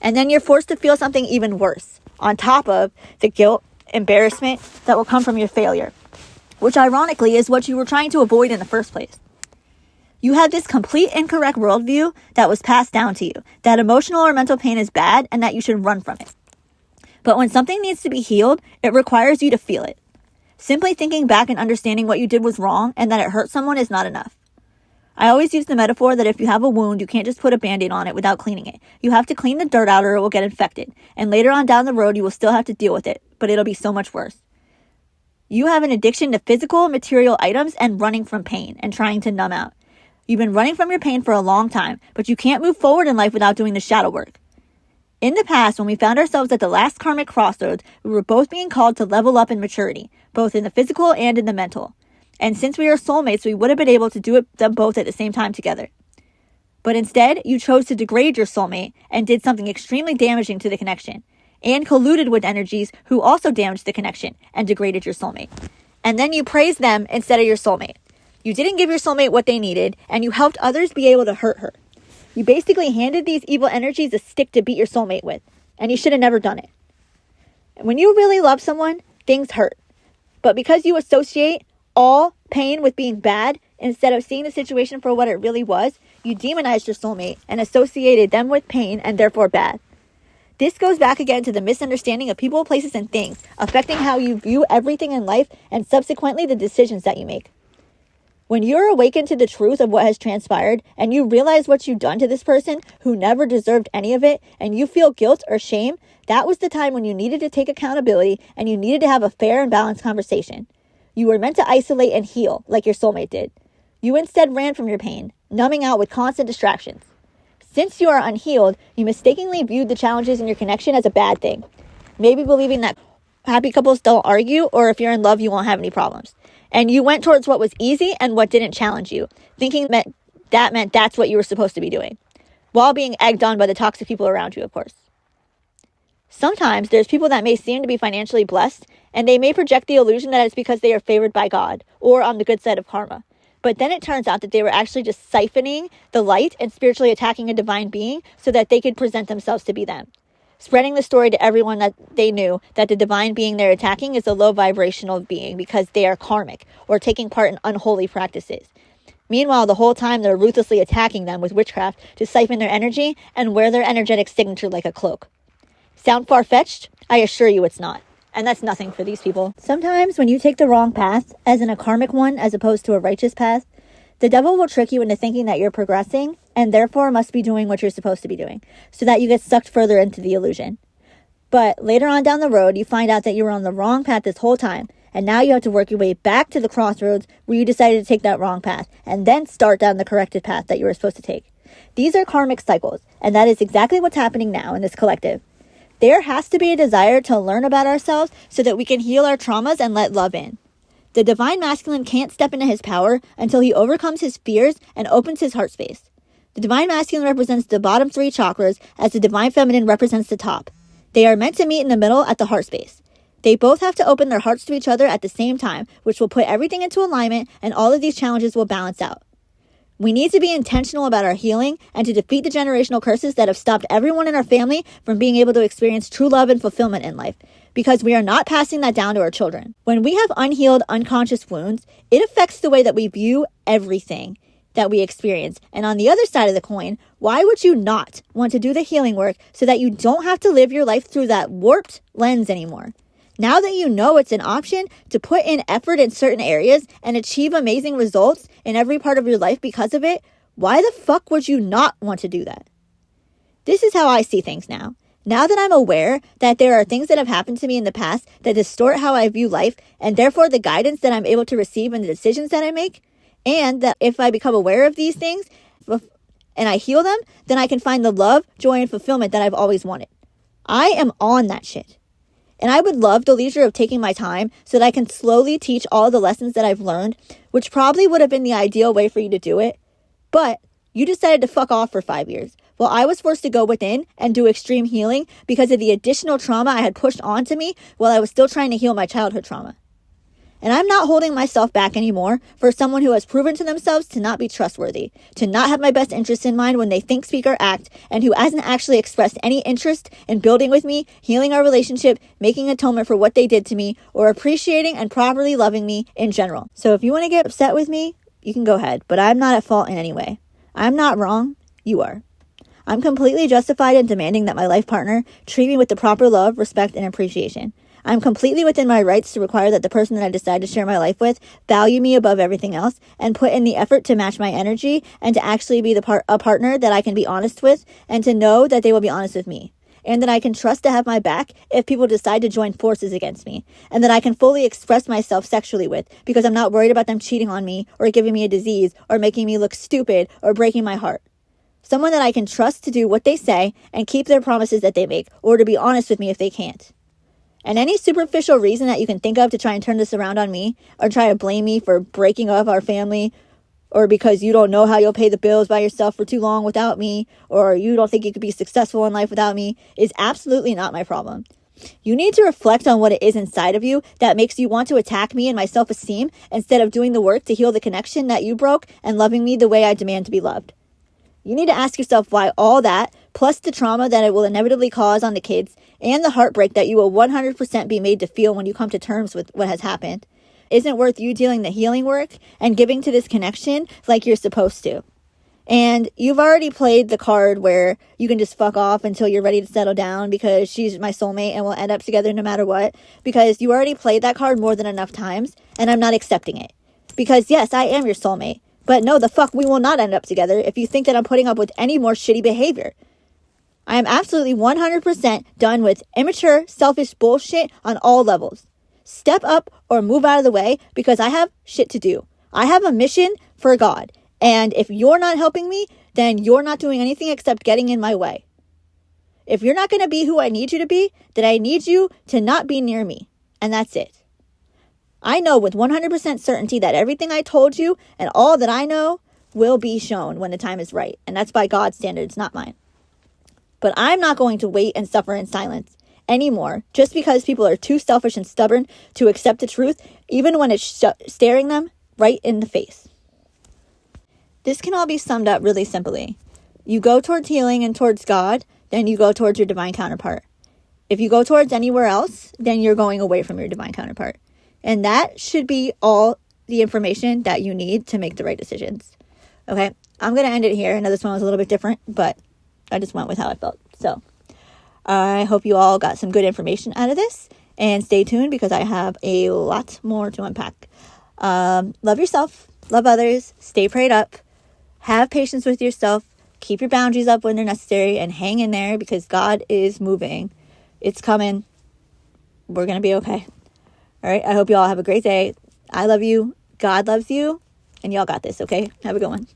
And then you're forced to feel something even worse, on top of the guilt, embarrassment that will come from your failure, which ironically is what you were trying to avoid in the first place. You have this complete incorrect worldview that was passed down to you, that emotional or mental pain is bad and that you should run from it. But when something needs to be healed, it requires you to feel it. Simply thinking back and understanding what you did was wrong and that it hurt someone is not enough. I always use the metaphor that if you have a wound, you can't just put a Band-Aid on it without cleaning it. You have to clean the dirt out or it will get infected. And later on down the road, you will still have to deal with it, but it'll be so much worse. You have an addiction to physical, material items and running from pain and trying to numb out. You've been running from your pain for a long time, but you can't move forward in life without doing the shadow work. In the past, when we found ourselves at the last karmic crossroads, we were both being called to level up in maturity, both in the physical and in the mental. And since we are soulmates, we would have been able to do them both at the same time together. But instead, you chose to degrade your soulmate and did something extremely damaging to the connection, and colluded with energies who also damaged the connection and degraded your soulmate. And then you praised them instead of your soulmate. You didn't give your soulmate what they needed, and you helped others be able to hurt her. You basically handed these evil energies a stick to beat your soulmate with, and you should have never done it. When you really love someone, things hurt. But because you associate all pain with being bad, instead of seeing the situation for what it really was, you demonized your soulmate and associated them with pain and therefore bad. This goes back again to the misunderstanding of people, places, and things, affecting how you view everything in life and subsequently the decisions that you make. When you're awakened to the truth of what has transpired and you realize what you've done to this person who never deserved any of it and you feel guilt or shame, that was the time when you needed to take accountability and you needed to have a fair and balanced conversation. You were meant to isolate and heal like your soulmate did. You instead ran from your pain, numbing out with constant distractions. Since you are unhealed, you mistakenly viewed the challenges in your connection as a bad thing. Maybe believing that happy couples don't argue, or if you're in love, you won't have any problems. And you went towards what was easy and what didn't challenge you, thinking that meant that's what you were supposed to be doing. while being egged on by the toxic people around you, of course. Sometimes there's people that may seem to be financially blessed, and they may project the illusion that it's because they are favored by God or on the good side of karma. But then it turns out that they were actually just siphoning the light and spiritually attacking a divine being so that they could present themselves to be them. Spreading the story to everyone that they knew that the divine being they're attacking is a low vibrational being because they are karmic or taking part in unholy practices. Meanwhile, the whole time they're ruthlessly attacking them with witchcraft to siphon their energy and wear their energetic signature like a cloak. Sound far-fetched? I assure you it's not. And that's nothing for these people. Sometimes when you take the wrong path, as in a karmic one as opposed to a righteous path, the devil will trick you into thinking that you're progressing and therefore must be doing what you're supposed to be doing, so that you get sucked further into the illusion. But later on down the road, you find out that you were on the wrong path this whole time, and now you have to work your way back to the crossroads where you decided to take that wrong path, and then start down the corrected path that you were supposed to take. These are karmic cycles, and that is exactly what's happening now in this collective. There has to be a desire to learn about ourselves so that we can heal our traumas and let love in. The divine masculine can't step into his power until he overcomes his fears and opens his heart space. The divine masculine represents the bottom 3 chakras as the divine feminine represents the top. They are meant to meet in the middle at the heart space. They both have to open their hearts to each other at the same time, which will put everything into alignment and all of these challenges will balance out. We need to be intentional about our healing and to defeat the generational curses that have stopped everyone in our family from being able to experience true love and fulfillment in life, because we are not passing that down to our children. When we have unhealed, unconscious wounds, it affects the way that we view everything that we experience. And on the other side of the coin, why would you not want to do the healing work so that you don't have to live your life through that warped lens anymore? Now that you know it's an option to put in effort in certain areas and achieve amazing results in every part of your life because of it, why the fuck would you not want to do that? This is how I see things now. Now that I'm aware that there are things that have happened to me in the past that distort how I view life, and therefore the guidance that I'm able to receive in the decisions that I make, and that if I become aware of these things and I heal them, then I can find the love, joy, and fulfillment that I've always wanted. I am on that shit. And I would love the leisure of taking my time so that I can slowly teach all the lessons that I've learned, which probably would have been the ideal way for you to do it. But you decided to fuck off for 5 years. Well, I was forced to go within and do extreme healing because of the additional trauma I had pushed onto me while I was still trying to heal my childhood trauma. And I'm not holding myself back anymore for someone who has proven to themselves to not be trustworthy, to not have my best interests in mind when they think, speak, or act, and who hasn't actually expressed any interest in building with me, healing our relationship, making atonement for what they did to me, or appreciating and properly loving me in general. So if you want to get upset with me, you can go ahead, but I'm not at fault in any way. I'm not wrong. You are. I'm completely justified in demanding that my life partner treat me with the proper love, respect, and appreciation. I'm completely within my rights to require that the person that I decide to share my life with value me above everything else and put in the effort to match my energy and to actually be a partner that I can be honest with and to know that they will be honest with me. And that I can trust to have my back if people decide to join forces against me. And that I can fully express myself sexually with because I'm not worried about them cheating on me or giving me a disease or making me look stupid or breaking my heart. Someone that I can trust to do what they say and keep their promises that they make or to be honest with me if they can't. And any superficial reason that you can think of to try and turn this around on me or try to blame me for breaking up our family or because you don't know how you'll pay the bills by yourself for too long without me or you don't think you could be successful in life without me is absolutely not my problem. You need to reflect on what it is inside of you that makes you want to attack me and my self-esteem instead of doing the work to heal the connection that you broke and loving me the way I demand to be loved. You need to ask yourself why all that, plus the trauma that it will inevitably cause on the kids, and the heartbreak that you will 100% be made to feel when you come to terms with what has happened, isn't worth you doing the healing work and giving to this connection like you're supposed to. And you've already played the card where you can just fuck off until you're ready to settle down because she's my soulmate and we'll end up together no matter what, because you already played that card more than enough times, and I'm not accepting it. Because yes, I am your soulmate. But no, the fuck, we will not end up together if you think that I'm putting up with any more shitty behavior. I am absolutely 100% done with immature, selfish bullshit on all levels. Step up or move out of the way because I have shit to do. I have a mission for God. And if you're not helping me, then you're not doing anything except getting in my way. If you're not going to be who I need you to be, then I need you to not be near me. And that's it. I know with 100% certainty that everything I told you and all that I know will be shown when the time is right. And that's by God's standards, not mine. But I'm not going to wait and suffer in silence anymore just because people are too selfish and stubborn to accept the truth, even when it's staring them right in the face. This can all be summed up really simply. You go towards healing and towards God, then you go towards your divine counterpart. If you go towards anywhere else, then you're going away from your divine counterpart. And that should be all the information that you need to make the right decisions. Okay, I'm going to end it here. I know this one was a little bit different, but I just went with how I felt. So I hope you all got some good information out of this. And stay tuned because I have a lot more to unpack. Love yourself. Love others. Stay prayed up. Have patience with yourself. Keep your boundaries up when they're necessary. And hang in there because God is moving. It's coming. We're going to be okay. All right. I hope you all have a great day. I love you. God loves you. And y'all got this, okay? Have a good one.